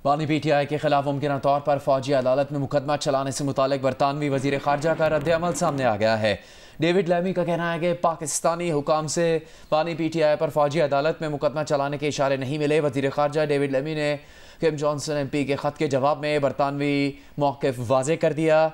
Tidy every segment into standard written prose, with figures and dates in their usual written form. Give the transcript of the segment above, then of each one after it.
बानी PTI के खिलाफ मुमकिन तौर पर फौजी अदालत में मुकदमा चलाने से मुतालिक बरतानवी वजीर खारजा का रद्द-ए-अमल सामने आ गया है। डेविड लेमी का कहना है कि पाकिस्तानी हुकाम से बानी PTI पर फौजी अदालत में मुकदमा चलाने के इशारे नहीं मिले। वजीर खारजा डेविड लेमी ने किम जॉनसन MP के ख़त के जवाब में बरतानवी मौक़िफ़ वाज़े कर दिया।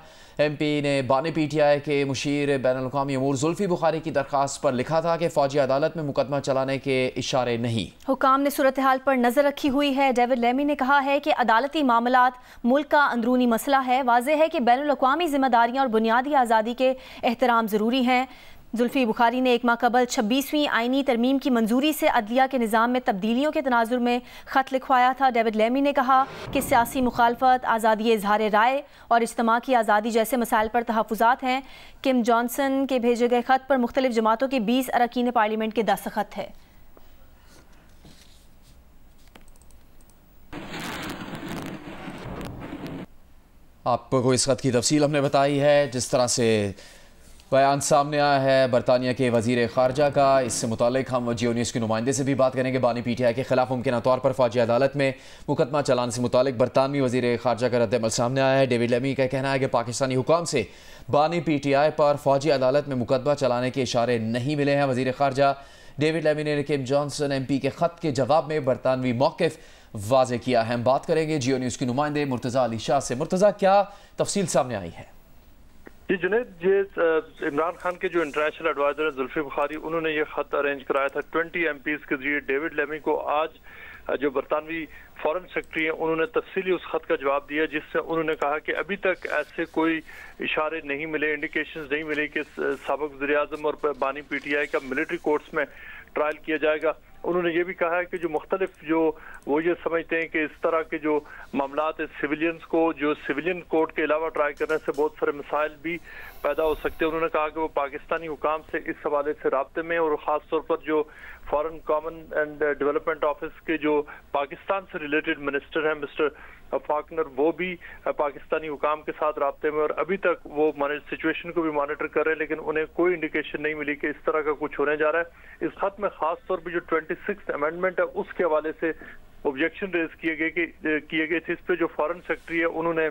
MP ने बानी PTI के मुशीर बैनुल-अक़वामी अमूर जुल्फ़ी बुखारी की दरख्वास्त पर लिखा था कि फ़ौजी अदालत में मुकदमा चलाने के इशारे नहीं। हुकाम ने सूरत हाल पर नज़र रखी हुई है। डेविड लेमी ने कहा है कि अदालती मामलात मुल्क का अंदरूनी मसला है। वाज़ेह है कि बैनुल-अक़वामी ज़िम्मेदारियाँ और बुनियादी आज़ादी के एहतराम ज़रूरी हैं। जुल्फ़ी बुखारी ने एक माह कबल 26वीं आइनी तरमीम की मंजूरी से अदलिया के निज़ाम में तब्दीलियों के तनाजुर में ख़त लिखवाया था। डेविड लेमी ने कहा कि सियासी मुखालफत, आज़ादी इज़हार राय और इज्तिमा की आज़ादी जैसे मसाइल पर तहफ़्फ़ुज़ात हैं। किम जॉनसन के भेजे गए ख़त पर मुख्तलिफ जमातों के 20 अरकान पार्लियामेंट के दस्तखत है। आपको इस ख़त की तफसील हमने बताई है। जिस तरह से बयान सामने आया है बरतानिया के वज़ीर ख़ारजा का, इससे मुतालिक हम जियो न्यूज़ के नुमाइंदे से भी बात करेंगे। बानी PTI के खिलाफ मुमकिन तौर पर फौजी अदालत में मुकदमा चलाने से मुतालिक बरतानवी वज़ीर ख़ारजा का रद्द-ए-अमल सामने आया है। डेविड लेमी का कहना है कि पाकिस्तानी हुकाम से बानी PTI पर फौजी अदालत में मुकदमा चलाने के इशारे नहीं मिले हैं। वज़ीर ख़ारजा डेविड लेमी ने किम जॉनसन MP के ख़त के जवाब में बरतानवी मौक़िफ़ वाज़े किया है। हम बात करेंगे जियो न्यूज़ के नुमाइंदे मुर्तज़ा अली शाह से। मुर्तज़ा, क्या तफसील सामने आई है? जी जुनैद, ये इमरान खान के जो इंटरनेशनल एडवाइजर हैं जुल्फ़ी बुखारी, उन्होंने ये खत अरेंज कराया था 20 MPs के जरिए डेविड लेमी को। आज जो बरतानवी फॉरेन सेक्रेटरी हैं उन्होंने तफसीली उस खत का जवाब दिया, जिससे उन्होंने कहा कि अभी तक ऐसे कोई इशारे नहीं मिले, इंडिकेशंस नहीं मिले कि साबिक़ वज़ीर-ए-आज़म और बानी PTI का मिलिट्री कोर्ट्स में ट्रायल किया जाएगा। उन्होंने ये भी कहा है कि जो मुख्तलिफ जो वो ये समझते हैं कि इस तरह के जो मामलात है सिविलियंस को जो सिविलियन कोर्ट के अलावा ट्राई करने से बहुत सारे मसाइल भी पैदा हो सकते हैं। उन्होंने कहा कि वो पाकिस्तानी हुकाम से इस हवाले से राब्ते में, और ख़ास तौर पर जो foreign common and development office के जो पाकिस्तान से रिलेटेड मिनिस्टर हैं मिस्टर फाकनर, वो भी पाकिस्तानी हुकाम के साथ राब्ते में, और अभी तक वो सिचुएशन को भी मॉनिटर कर रहे हैं, लेकिन उन्हें कोई इंडिकेशन नहीं मिली कि इस तरह का कुछ होने जा रहा है। इस खत में खास तौर पर जो 26th अमेंडमेंट है उसके हवाले से ऑब्जेक्शन रेज किए गए थे। इस पे जो फॉरेन सेक्रेटरी है उन्होंने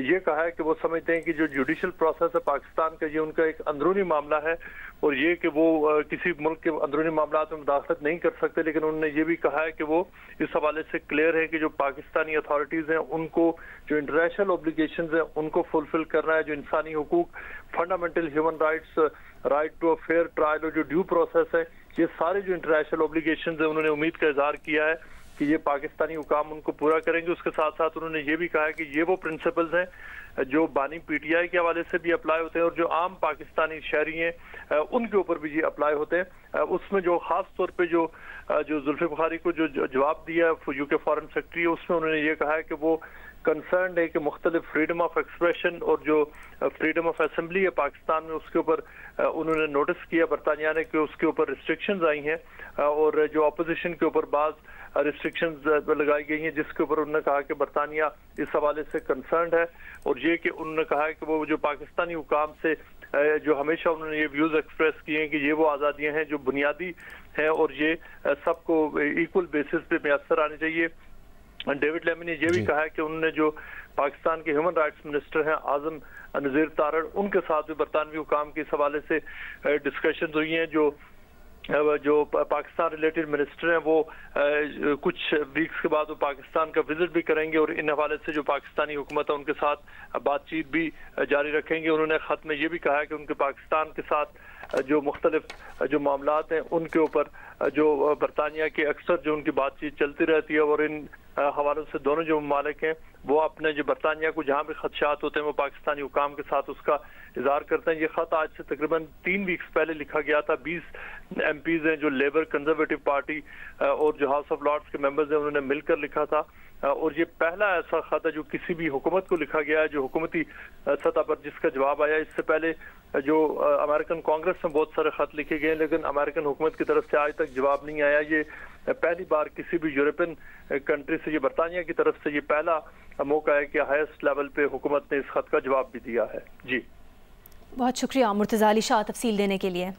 ये कहा है कि वो समझते हैं कि जो जुडिशल प्रोसेस है पाकिस्तान का, ये उनका एक अंदरूनी मामला है, और ये कि वो किसी मुल्क के अंदरूनी मामलात में मुदाखलत नहीं कर सकते। लेकिन उन्होंने ये भी कहा है कि वो इस हवाले से क्लियर है कि जो पाकिस्तानी अथॉरिटीज़ हैं उनको जो इंटरनेशनल ऑब्लिगेशंस हैं उनको फुलफिल करना है। जो इंसानी हुकूक, fundamental human rights, right to a fair trial और जो ड्यू प्रोसेस है, ये सारे जो इंटरनेशनल ऑब्लिगेशंस हैं उन्होंने उम्मीद का इजहार किया है कि ये पाकिस्तानी हुकाम उनको पूरा करेंगे। उसके साथ साथ उन्होंने ये भी कहा है कि ये वो प्रिंसिपल्स हैं जो बानी PTI के हवाले से भी अप्लाई होते हैं और जो आम पाकिस्तानी शहरी हैं उनके ऊपर भी ये अप्लाई होते हैं। उसमें जो खास तौर पे जो जुल्फ़ी बुखारी को जो जवाब दिया UK फॉरेन सेक्रेटरी, उसमें उन्होंने ये कहा है कि वो कंसर्न है कि मुख्तलिफ फ्रीडम ऑफ एक्सप्रेशन और जो फ्रीडम ऑफ असेंबली है पाकिस्तान में, उसके ऊपर उन्होंने नोटिस किया बरतानिया ने कि उसके ऊपर रिस्ट्रिक्शंस आई हैं, और जो अपोजिशन के ऊपर बाज़ रिस्ट्रिक्शंस लगाई गई हैं, जिसके ऊपर उन्होंने कहा कि बरतानिया इस हवाले से कंसर्न है। और ये कि उन्होंने कहा है कि वो जो पाकिस्तानी हुकाम से जो हमेशा उन्होंने ये व्यूज़ एक्सप्रेस किए हैं कि ये वो आज़ादियाँ हैं जो बुनियादी हैं और ये सबको इक्वल बेसिस पे मैसर आनी चाहिए। डेविड लेमी ने यह भी कहा है कि उन्होंने जो पाकिस्तान के ह्यूमन राइट्स मिनिस्टर हैं आजम नज़ीर तारड़, उनके साथ भी बरतानवी हुकाम के इस हवाले से डिस्कशन हुई हैं। जो पाकिस्तान रिलेटेड मिनिस्टर हैं वो कुछ वीक्स के बाद वो पाकिस्तान का विजिट भी करेंगे और इन हवाले से जो पाकिस्तानी हुकूमत है उनके साथ बातचीत भी जारी रखेंगे। उन्होंने ख़त में ये भी कहा है कि उनके पाकिस्तान के साथ जो मुख्तलिफ जो मामलात हैं उनके ऊपर जो बरतानिया के अक्सर जो उनकी बातचीत चलती रहती है, और इन हवालों से दोनों जो ममालिक हैं वो अपने जो बरतानिया को जहाँ भी खदशात होते हैं वो पाकिस्तानी हुकाम के साथ उसका इजहार करते हैं। ये ख़त आज से तकरीबन 3 वीक्स पहले लिखा गया था। 20 MPs हैं जो लेबर कंजर्वेटिव पार्टी और जो हाउस ऑफ लॉर्ड्स के मेंबर्स हैं उन्होंने मिलकर लिखा था, और ये पहला ऐसा खत है जो किसी भी हुकूमत को लिखा गया है जो हुकूमती सतह पर जिसका जवाब आया। इससे पहले जो अमेरिकन कांग्रेस में बहुत सारे खत लिखे गए, लेकिन अमेरिकन हुकूमत की तरफ से आज तक जवाब नहीं आया। ये पहली बार किसी भी यूरोपियन कंट्री से, ये बरतानिया की तरफ से ये पहला मौका है कि हाईएस्ट लेवल पे हुकूमत ने इस खत का जवाब भी दिया है। जी बहुत शुक्रिया मुर्तज़ा अली शाह तफसील देने के लिए।